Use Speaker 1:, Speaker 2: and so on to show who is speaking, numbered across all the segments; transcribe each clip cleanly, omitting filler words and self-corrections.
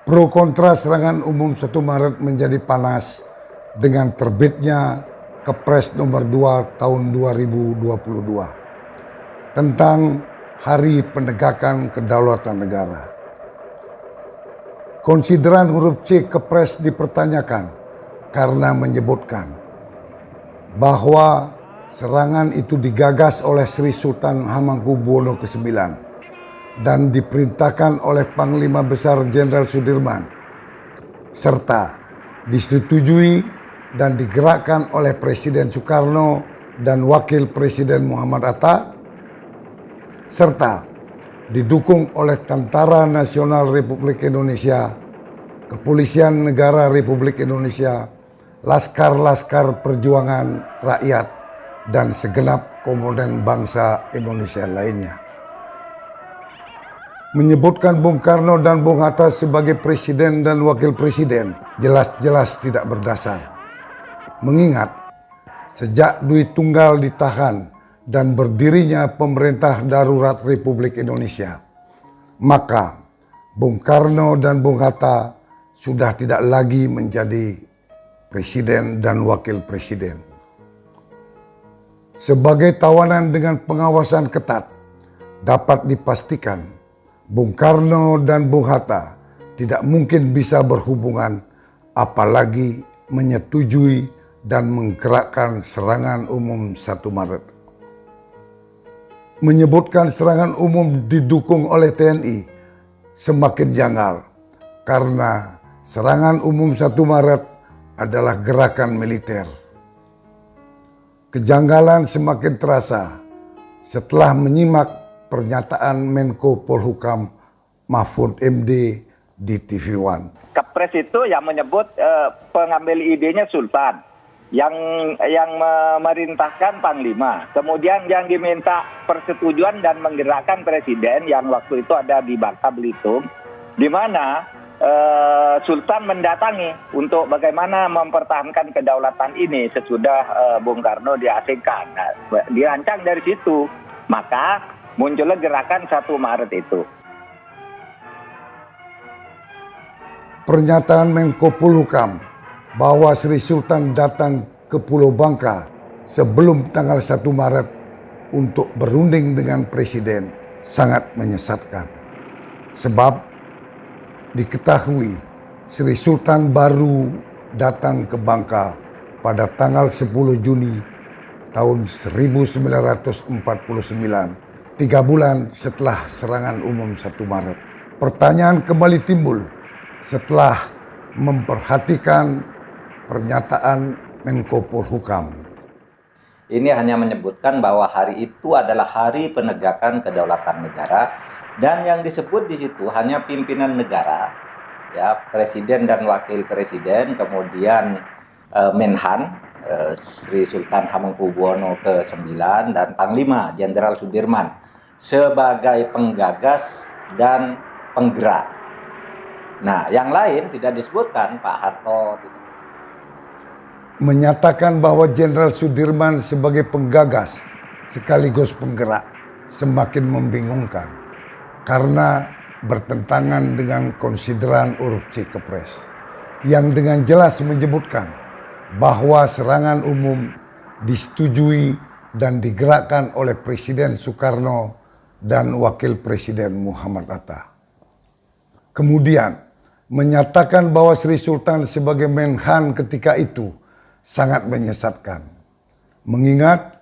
Speaker 1: Pro kontra serangan umum 1 Maret menjadi panas dengan terbitnya Kepres nomor 2 tahun 2022 tentang Hari Penegakan Kedaulatan Negara. Konsideran huruf C Kepres dipertanyakan karena menyebutkan bahwa serangan itu digagas oleh Sri Sultan Hamengkubuwono ke-9 dan diperintahkan oleh Panglima Besar Jenderal Sudirman, serta disetujui dan digerakkan oleh Presiden Soekarno dan Wakil Presiden Muhammad Hatta, serta didukung oleh Tentara Nasional Republik Indonesia, Kepolisian Negara Republik Indonesia, Laskar-Laskar Perjuangan Rakyat, dan segenap komponen bangsa Indonesia lainnya. Menyebutkan Bung Karno dan Bung Hatta sebagai presiden dan wakil presiden jelas-jelas tidak berdasar. Mengingat sejak Dwi Tunggal ditahan dan berdirinya pemerintah darurat Republik Indonesia, maka Bung Karno dan Bung Hatta sudah tidak lagi menjadi presiden dan wakil presiden. Sebagai tawanan dengan pengawasan ketat, dapat dipastikan Bung Karno dan Bung Hatta tidak mungkin bisa berhubungan, apalagi menyetujui dan menggerakkan serangan umum 1 Maret. Menyebutkan serangan umum didukung oleh TNI semakin janggal karena serangan umum 1 Maret adalah gerakan militer. Kejanggalan semakin terasa setelah menyimak pernyataan Menko Polhukam Mahfud MD di TV One.
Speaker 2: Kepres itu yang menyebut pengambil idenya Sultan, yang memerintahkan Panglima, kemudian yang diminta persetujuan dan menggerakkan Presiden yang waktu itu ada di Bangka Belitung, di mana Sultan mendatangi untuk bagaimana mempertahankan kedaulatan ini sesudah Bung Karno diasingkan. Nah, dirancang dari situ, maka munculnya gerakan 1 Maret itu.
Speaker 1: Pernyataan Menko Polhukam bahwa Sri Sultan datang ke Pulau Bangka sebelum tanggal 1 Maret untuk berunding dengan Presiden sangat menyesatkan. Sebab diketahui Sri Sultan baru datang ke Bangka pada tanggal 10 Juni tahun 1949. 3 bulan setelah serangan umum 1 Maret. Pertanyaan kembali timbul setelah memperhatikan pernyataan Menko Polhukam.
Speaker 3: Ini hanya menyebutkan bahwa hari itu adalah hari penegakan kedaulatan negara, dan yang disebut di situ hanya pimpinan negara, ya, presiden dan wakil presiden, kemudian Menhan Sri Sultan Hamengkubuwono ke-9 dan Panglima Jenderal Sudirman sebagai penggagas dan penggerak. Nah, yang lain tidak disebutkan, Pak Harto.
Speaker 1: Menyatakan bahwa Jenderal Sudirman sebagai penggagas sekaligus penggerak semakin membingungkan karena bertentangan dengan konsideran huruf C Kepres yang dengan jelas menyebutkan bahwa serangan umum disetujui dan digerakkan oleh Presiden Soekarno dan Wakil Presiden Muhammad Hatta. Kemudian menyatakan bahwa Sri Sultan sebagai Menhan ketika itu sangat menyesatkan. Mengingat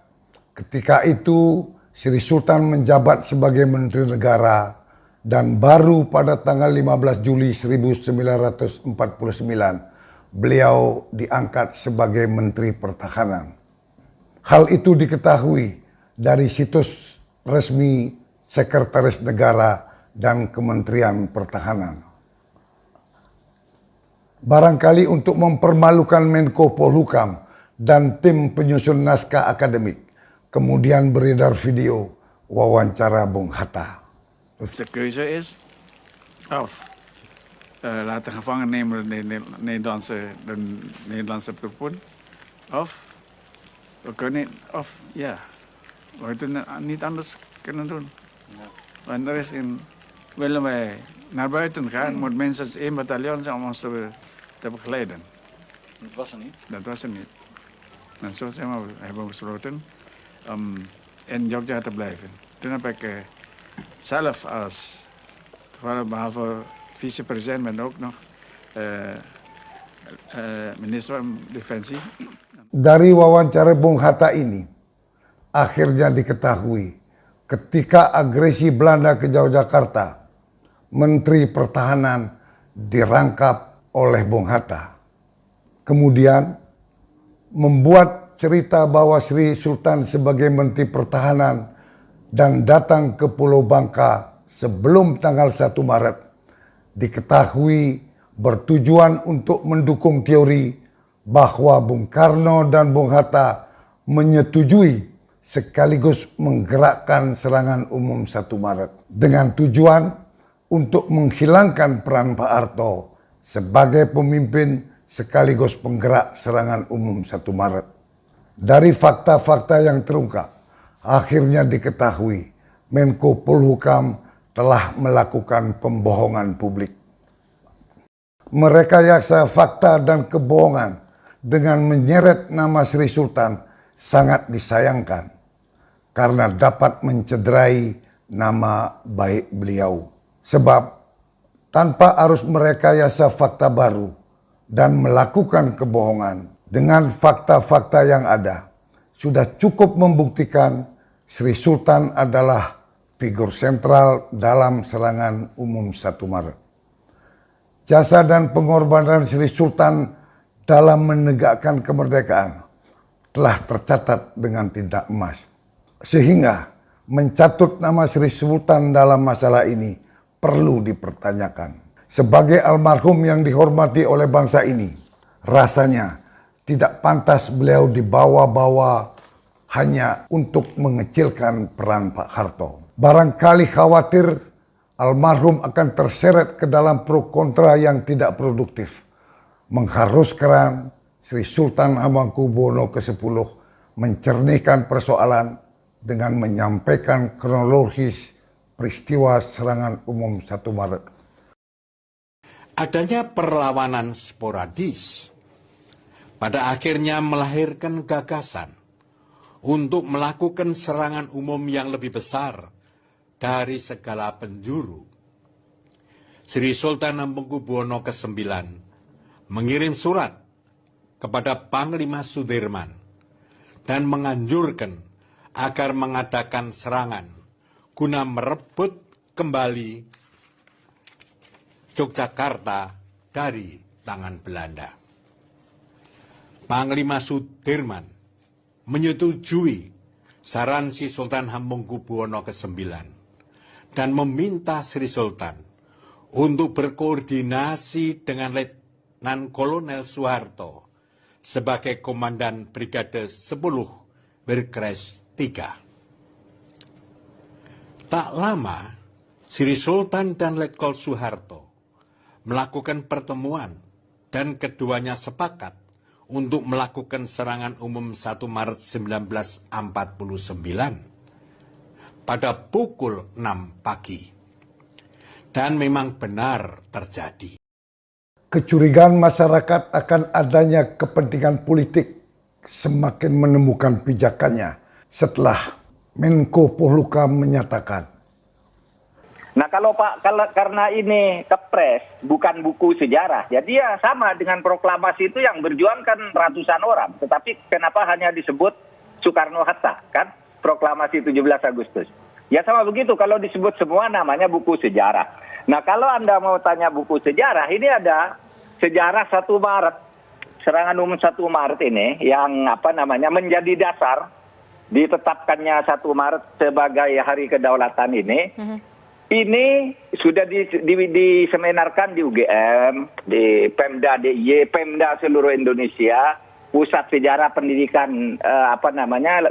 Speaker 1: ketika itu Sri Sultan menjabat sebagai Menteri Negara dan baru pada tanggal 15 Juli 1949 beliau diangkat sebagai Menteri Pertahanan. Hal itu diketahui dari situs resmi Sekretaris Negara dan Kementerian Pertahanan. Barangkali untuk mempermalukan Menko Polhukam dan tim penyusun naskah akademik, kemudian beredar video wawancara Bung Hatta.
Speaker 4: De keuze is of laten gevangen nemen de Nederlandse troepen, of we kunnen, of ja, we het niet anders kunnen doen. Want er is willen wij naar buiten gaan, moet minstens 1 bataljon zijn om ons te begeleiden.
Speaker 5: Dat was er niet.
Speaker 4: Dat was er niet. En zo hebben we besloten om in Jogja te blijven. Toen heb ik zelf als, behalve vicepresident, ben ook nog minister van Defensie.
Speaker 1: Dari wawancara Bung Hatta ini, akhirnya diketahui ketika agresi Belanda ke Yogyakarta, Menteri Pertahanan dirangkap oleh Bung Hatta. Kemudian membuat cerita bahwa Sri Sultan sebagai Menteri Pertahanan dan datang ke Pulau Bangka sebelum tanggal 1 Maret diketahui bertujuan untuk mendukung teori bahwa Bung Karno dan Bung Hatta menyetujui sekaligus menggerakkan serangan umum 1 Maret dengan tujuan untuk menghilangkan peran Pak Harto sebagai pemimpin sekaligus penggerak serangan umum 1 Maret. Dari fakta-fakta yang terungkap, akhirnya diketahui Menko Polhukam telah melakukan pembohongan publik. Merekayasa fakta dan kebohongan dengan menyeret nama Sri Sultan sangat disayangkan karena dapat mencederai nama baik beliau. Sebab tanpa harus merekayasa fakta baru dan melakukan kebohongan, dengan fakta-fakta yang ada, sudah cukup membuktikan Sri Sultan adalah figur sentral dalam serangan umum 1 Maret. Jasa dan pengorbanan Sri Sultan dalam menegakkan kemerdekaan telah tercatat dengan tinta emas. Sehingga mencatut nama Sri Sultan dalam masalah ini perlu dipertanyakan. Sebagai almarhum yang dihormati oleh bangsa ini, rasanya tidak pantas beliau dibawa-bawa hanya untuk mengecilkan peran Pak Harto. Barangkali khawatir almarhum akan terseret ke dalam pro kontra yang tidak produktif, mengharuskan Sri Sultan Hamengkubuwono ke-10 mencernihkan persoalan dengan menyampaikan kronologis peristiwa serangan umum 1 Maret.
Speaker 6: Adanya perlawanan sporadis pada akhirnya melahirkan gagasan untuk melakukan serangan umum yang lebih besar dari segala penjuru. Sri Sultan Hamengkubuwono ke-9 mengirim surat kepada Panglima Sudirman dan menganjurkan agar mengadakan serangan guna merebut kembali Yogyakarta dari tangan Belanda. Panglima Sudirman menyetujui saran Sri Sultan Hamengkubuwono ke-9 dan meminta Sri Sultan untuk berkoordinasi dengan Letnan Kolonel Soeharto sebagai Komandan Brigade 10 Berkres 3. Tak lama, Sri Sultan dan Letkol Soeharto melakukan pertemuan dan keduanya sepakat untuk melakukan serangan umum 1 Maret 1949 pada pukul 6 pagi. Dan memang benar terjadi.
Speaker 1: Kecurigaan masyarakat akan adanya kepentingan politik semakin menemukan pijakannya setelah Menko Polhukam menyatakan,
Speaker 2: Nah karena ini kepres bukan buku sejarah, jadi ya sama dengan proklamasi itu yang berjuang kan ratusan orang, tetapi kenapa hanya disebut Soekarno-Hatta kan proklamasi 17 Agustus? Ya sama begitu kalau disebut semua namanya buku sejarah. Nah kalau Anda mau tanya buku sejarah, ini ada sejarah 1 Maret, serangan umum 1 Maret ini yang menjadi dasar ditetapkannya 1 Maret sebagai Hari Kedaulatan ini sudah diseminarkan di UGM, di Pemda DIY, Pemda seluruh Indonesia, Pusat Sejarah Pendidikan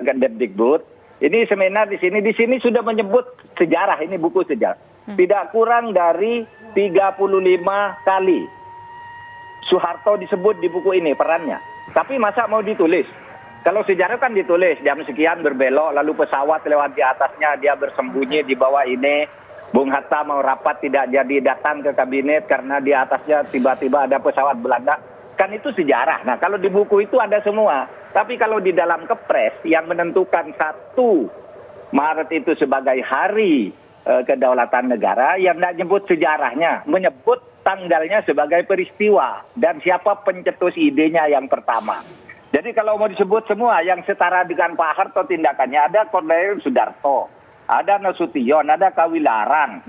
Speaker 2: Kemdikbud. Ini seminar di sini sudah menyebut sejarah, ini buku sejarah. Tidak kurang dari 35 kali Soeharto disebut di buku ini perannya. Tapi masa mau ditulis? Kalau sejarah kan ditulis, jam sekian berbelok, lalu pesawat lewat di atasnya, dia bersembunyi di bawah ini. Bung Hatta mau rapat tidak jadi datang ke kabinet karena di atasnya tiba-tiba ada pesawat Belanda. Kan itu sejarah. Nah kalau di buku itu ada semua. Tapi kalau di dalam kepres yang menentukan 1 Maret itu sebagai hari kedaulatan negara, yang tidak menyebut sejarahnya, menyebut tanggalnya sebagai peristiwa. Dan siapa pencetus idenya yang pertama. Jadi kalau mau disebut semua yang setara dengan Pak Harto tindakannya, ada Kolonel Sudarto, ada Nasution, ada Kawilaran,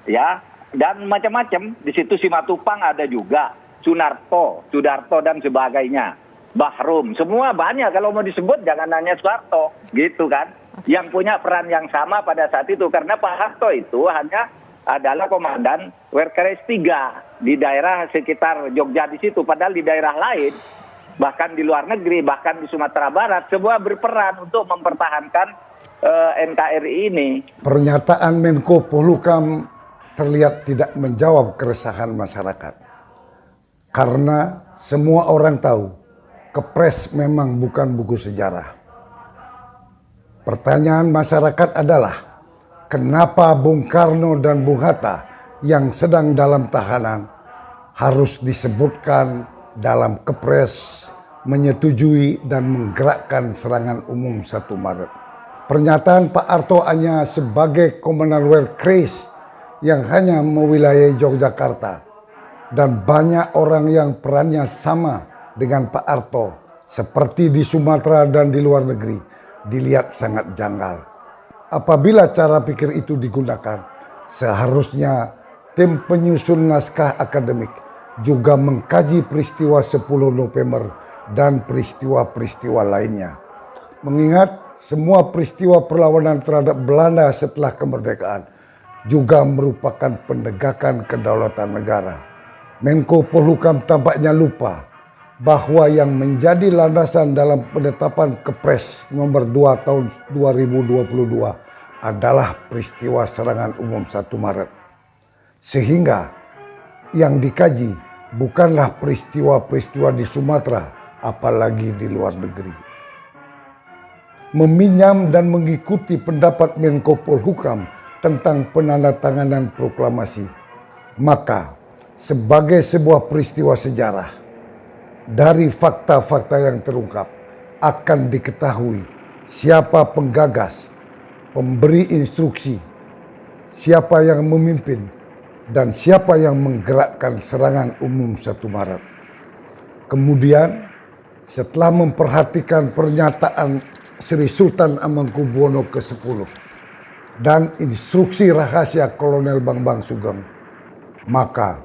Speaker 2: ya, dan macam-macam. Di situ Simatupang ada juga, Sunarto, Sudarto dan sebagainya, Bahrum, semua banyak. Kalau mau disebut jangan hanya Soeharto, gitu kan? Yang punya peran yang sama pada saat itu, karena Pak Harto itu hanya adalah komandan Werkeres 3 di daerah sekitar Jogja di situ, padahal di daerah lain, bahkan di luar negeri, bahkan di Sumatera Barat, semua berperan untuk mempertahankan NKRI ini.
Speaker 1: Pernyataan Menko Polhukam terlihat tidak menjawab keresahan masyarakat. Karena semua orang tahu, Kepres memang bukan buku sejarah. Pertanyaan masyarakat adalah, kenapa Bung Karno dan Bung Hatta yang sedang dalam tahanan harus disebutkan dalam Kepres menyetujui dan menggerakkan serangan umum 1 Maret. Pernyataan Pak Harto hanya sebagai Komandan Werkeres yang hanya mewilayai Yogyakarta, dan banyak orang yang perannya sama dengan Pak Harto seperti di Sumatera dan di luar negeri dilihat sangat janggal. Apabila cara pikir itu digunakan, seharusnya tim penyusun naskah akademik juga mengkaji peristiwa 10 November dan peristiwa-peristiwa lainnya. Mengingat semua peristiwa perlawanan terhadap Belanda setelah kemerdekaan juga merupakan penegakan kedaulatan negara. Menko Polhukam tampaknya lupa bahwa yang menjadi landasan dalam penetapan Kepres nomor 2 tahun 2022 adalah peristiwa serangan umum 1 Maret. Sehingga yang dikaji bukanlah peristiwa-peristiwa di Sumatera, apalagi di luar negeri. Meminjam dan mengikuti pendapat Menko Polhukam tentang penandatanganan proklamasi, maka sebagai sebuah peristiwa sejarah, dari fakta-fakta yang terungkap akan diketahui siapa penggagas, pemberi instruksi, siapa yang memimpin, dan siapa yang menggerakkan serangan umum 1 Maret. Kemudian setelah memperhatikan pernyataan Sri Sultan Hamengkubuwono ke-10 dan instruksi rahasia Kolonel Bambang Sugeng, maka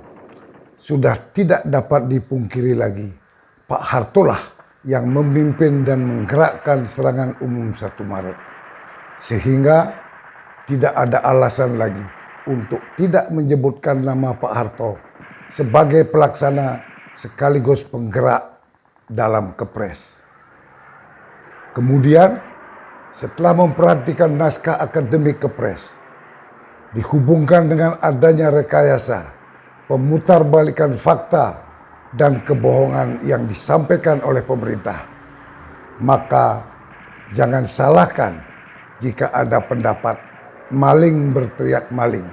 Speaker 1: sudah tidak dapat dipungkiri lagi Pak Harto lah yang memimpin dan menggerakkan serangan umum 1 Maret. Sehingga tidak ada alasan lagi untuk tidak menyebutkan nama Pak Harto sebagai pelaksana sekaligus penggerak dalam Kepres. Kemudian setelah memperhatikan naskah akademik Kepres, dihubungkan dengan adanya rekayasa, pemutarbalikan fakta, dan kebohongan yang disampaikan oleh pemerintah, maka jangan salahkan jika ada pendapat maling berteriak maling.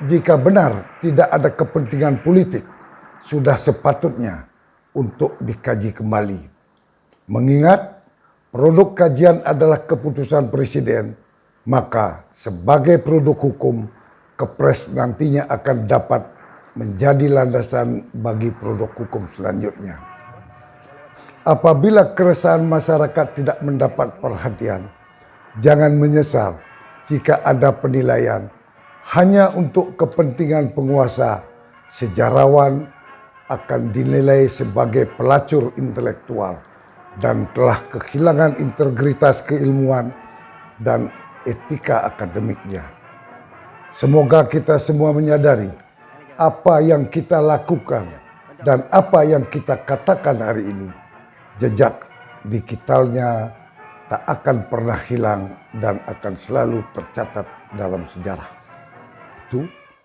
Speaker 1: Jika benar tidak ada kepentingan politik, sudah sepatutnya untuk dikaji kembali. Mengingat produk kajian adalah keputusan Presiden, maka sebagai produk hukum, Kepres nantinya akan dapat menjadi landasan bagi produk hukum selanjutnya. Apabila keresahan masyarakat tidak mendapat perhatian, jangan menyesal jika ada penilaian hanya untuk kepentingan penguasa. Sejarawan akan dinilai sebagai pelacur intelektual dan telah kehilangan integritas keilmuan dan etika akademiknya. Semoga kita semua menyadari apa yang kita lakukan dan apa yang kita katakan hari ini, jejak digitalnya tak akan pernah hilang dan akan selalu tercatat dalam sejarah. Itu